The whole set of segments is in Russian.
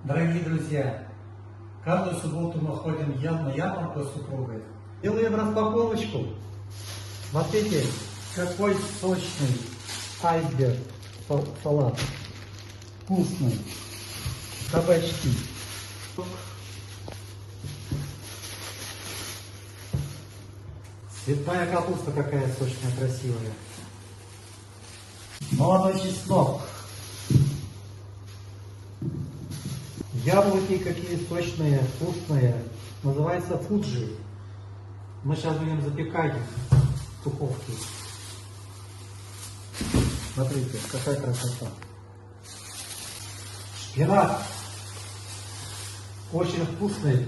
Дорогие друзья, каждую субботу мы ходим на ярмарку с супругой. Делаем распаковочку. Смотрите, какой сочный айсберг салат. Вкусный. Кабачки. Цветная капуста какая сочная, красивая. Молодой чеснок. Яблоки какие сочные, вкусные. Называется фуджи. Мы сейчас будем запекать в духовке. Смотрите, какая красота. Шпинат. Очень вкусный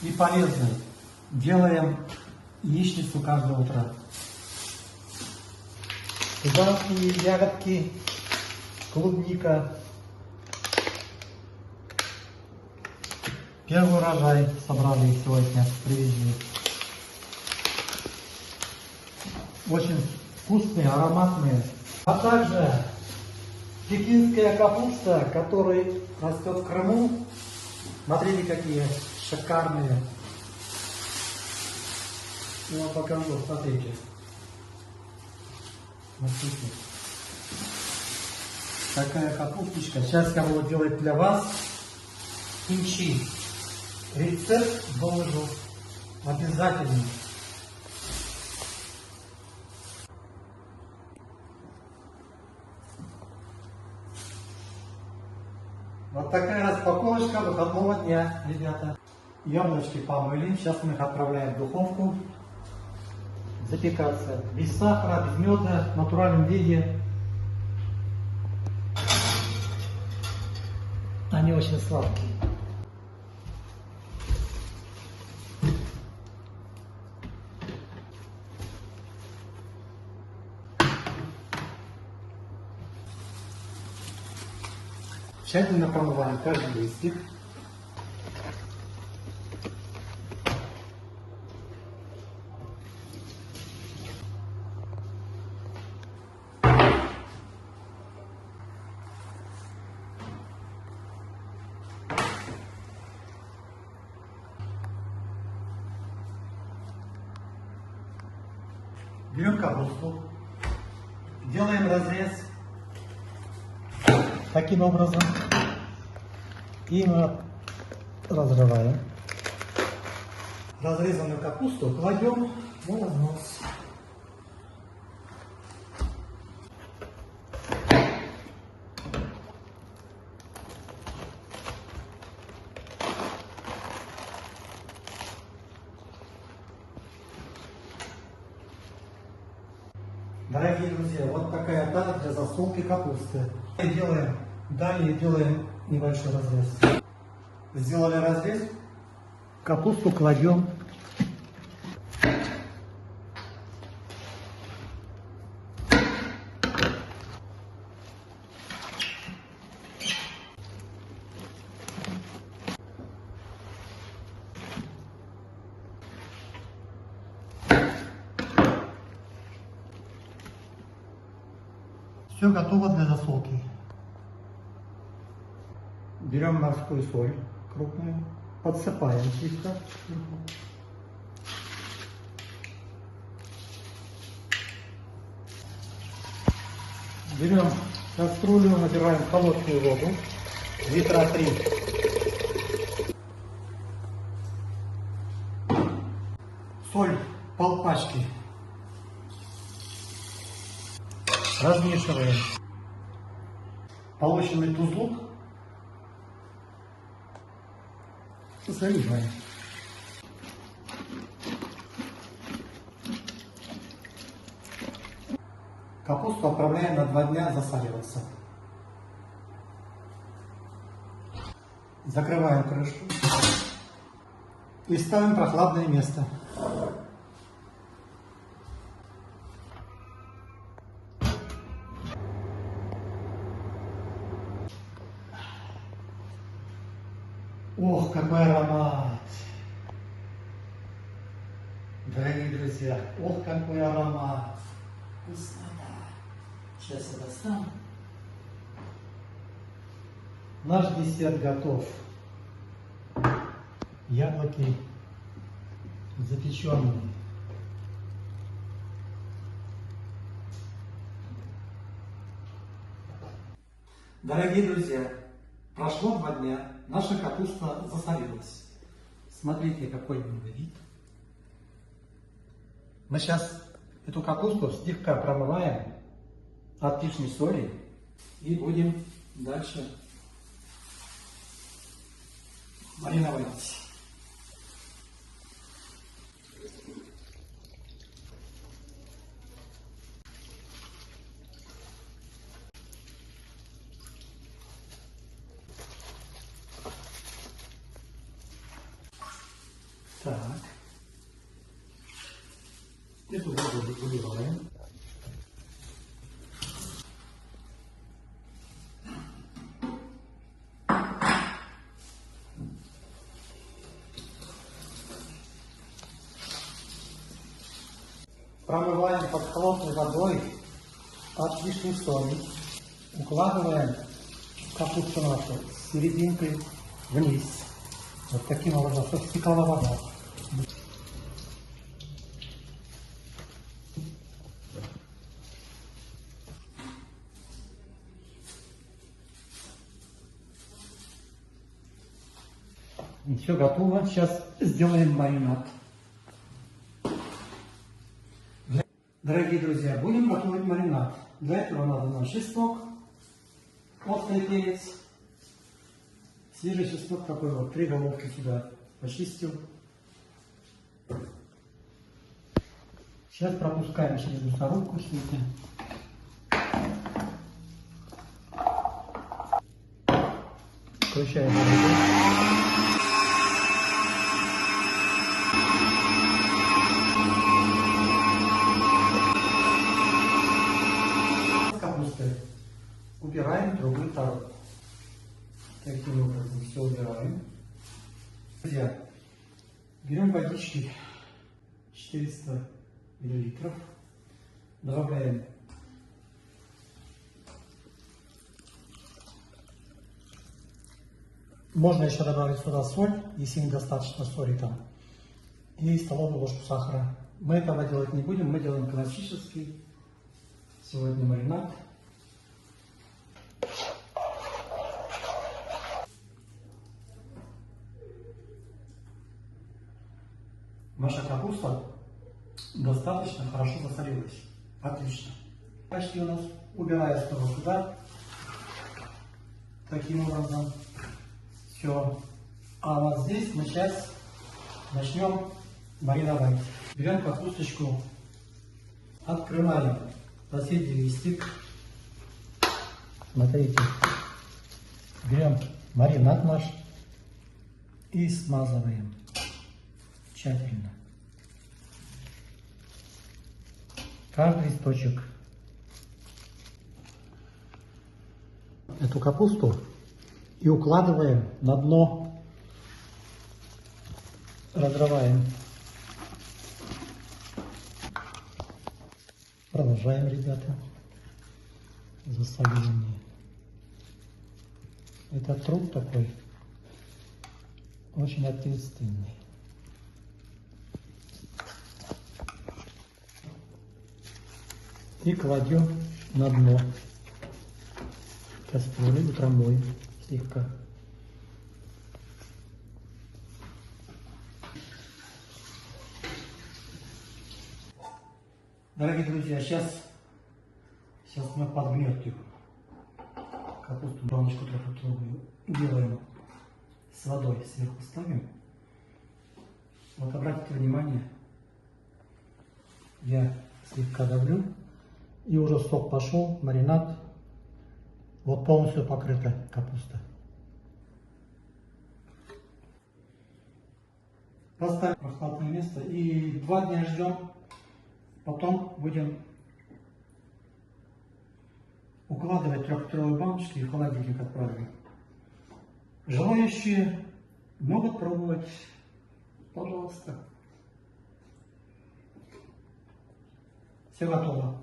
и полезный. Делаем яичницу каждое утро. Цыганские ягодки, клубника. Первый урожай собрали сегодня, привезли. Очень вкусные, ароматные. А также пекинская капуста, которая растет в Крыму. Смотрите, какие шикарные. Я вам покажу, смотрите. Смотрите. Такая капусточка. Сейчас я буду делать для вас кимчи. Рецепт выложу обязательно. Вот такая распаковочка выходного дня, ребята. Яблочки помыли. Сейчас мы их отправляем в духовку запекаться. Без сахара, без меда, в натуральном виде. Они очень сладкие. Тщательно промываем каждый листик. Берем капусту, делаем разрез таким образом и мы разрываем. Разрезанную капусту кладем на разнос. Дорогие друзья, вот такая тара для засолки капусты. Далее делаем небольшой разрез. Сделали разрез. Капусту кладем. Все готово для засолки. Берем морскую соль крупную, подсыпаем чисто. Берем кастрюлю, набираем холодную воду, литра 3. Соль полпачки. Размешиваем. Полученный тузлук заливаем. Капусту отправляем на 2 дня засаливаться. Закрываем крышку и ставим в прохладное место. Ох, какой аромат! Дорогие друзья, ох, какой аромат! Вкуснота! Сейчас я достану. Наш десерт готов. Яблоки запеченные. Дорогие друзья, прошло 2 дня, наша капуста засолилась. Смотрите, какой у него вид. Мы сейчас эту капусту слегка промываем от лишней соли и будем дальше мариновать. Так. Эту воду выливаем. Промываем под холодной водой от лишней соли. Укладываем капусту нашу с серединкой вниз. Вот таким образом, чтобы стекала вода. И все готово. Сейчас сделаем маринад. Дорогие друзья, будем готовить маринад. Для этого надо нам чеснок, острый перец, свежий чеснок такой вот, 3 головки сюда почистил. Сейчас пропускаем через мясорубку все это. Включаем капустой. Убираем в другую тарелку. Таким образом все убираем. Друзья, берем водички 400 мл, добавляем можно еще добавить сюда соль, если недостаточно соли там, и столовую ложку сахара. Мы этого делать не будем, мы делаем классический сегодня маринад. Наша капуста достаточно хорошо засолилась. Отлично. Почти у нас убираю снова сюда. Таким образом. Все. А вот здесь мы сейчас начнем мариновать. Берем капусточку, открываем соседний листик. Смотрите. Берем маринад наш и смазываем тщательно. Каждый листочек. Эту капусту и укладываем на дно. Разрываем. Продолжаем, ребята. Засоливание. Это труд такой очень ответственный. И кладем на дно кастрюли, утрамбуем слегка. Дорогие друзья, сейчас мы подгнет их. Капусту, баночку трехлитровую делаем с водой, сверху ставим. Вот обратите внимание, я слегка давлю, и уже сок пошел, маринад. Вот полностью покрыта капуста. Поставим в прохладное место и 2 дня ждем. Потом будем укладывать в 3-литровые баночки и в холодильник отправим. Желающие могут пробовать. Пожалуйста. Все готово.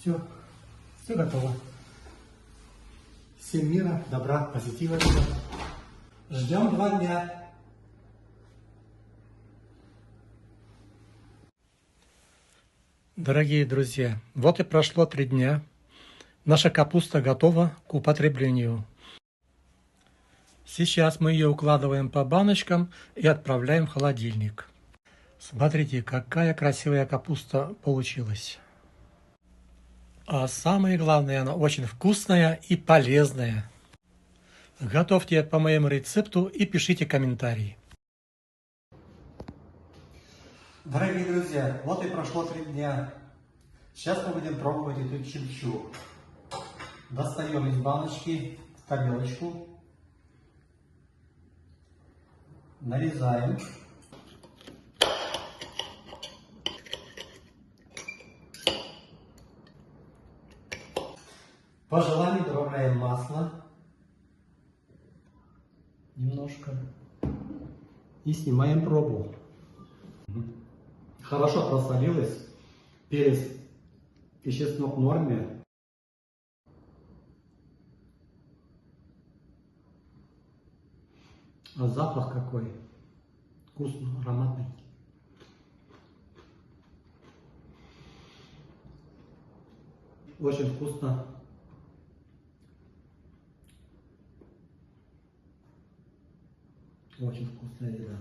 Все, все готово. Всем мира, добра, позитива. Ждем 2 дня. Дорогие друзья, вот и прошло 3 дня. Наша капуста готова к употреблению. Сейчас мы ее укладываем по баночкам и отправляем в холодильник. Смотрите, какая красивая капуста получилась. А самое главное, она очень вкусная и полезная. Готовьте по моему рецепту и пишите комментарии. Дорогие друзья, вот и прошло 3 дня. Сейчас мы будем пробовать эту чимчу. Достаем из баночки в тарелочку. Нарезаем. По желанию добавляем масло. Немножко. И снимаем пробу. Хорошо просолилась. Перец и чеснок в норме. А запах какой. Вкусный, ароматный. Очень вкусно. Очень вкусная еда.